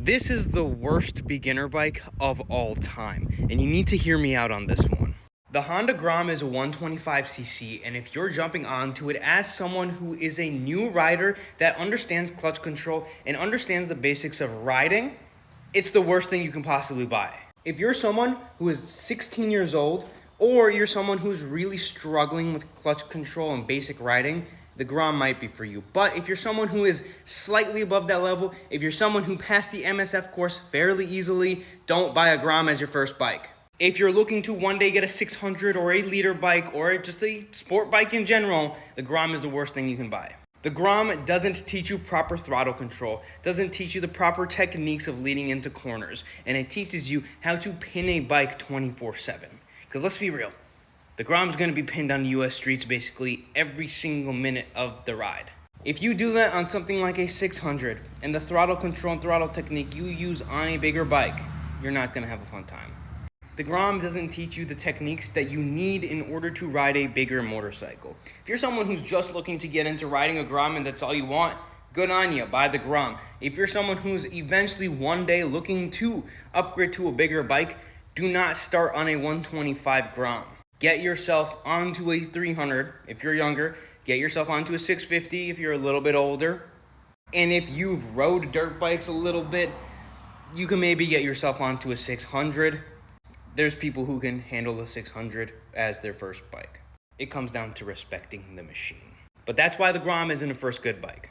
This is the worst beginner bike of all time, and you need to hear me out on this one. The Honda Grom is a 125cc, and if you're jumping onto it as someone who is a new rider that understands clutch control and understands the basics of riding, it's the worst thing you can possibly buy. If you're someone who is 16 years old, or you're someone who's really struggling with clutch control and basic riding, the Grom might be for you. But if you're someone who is slightly above that level, if you're someone who passed the MSF course fairly easily, don't buy a Grom as your first bike. If you're looking to one day get a 600 or a liter bike or just a sport bike in general, the Grom is the worst thing you can buy. The Grom doesn't teach you proper throttle control, doesn't teach you the proper techniques of leading into corners, and it teaches you how to pin a bike 24/7. Because let's be real, the Grom's going to be pinned on US streets basically every single minute of the ride. If you do that on something like a 600 and the throttle control and throttle technique you use on a bigger bike, you're not going to have a fun time. The Grom doesn't teach you the techniques that you need in order to ride a bigger motorcycle. If you're someone who's just looking to get into riding a Grom and that's all you want, good on you, buy the Grom. If you're someone who's eventually one day looking to upgrade to a bigger bike, do not start on a 125 Grom. Get yourself onto a 300 if you're younger. Get yourself onto a 650 if you're a little bit older. And if you've rode dirt bikes a little bit, you can maybe get yourself onto a 600. There's people who can handle a 600 as their first bike. It comes down to respecting the machine. But that's why the Grom isn't a first good bike.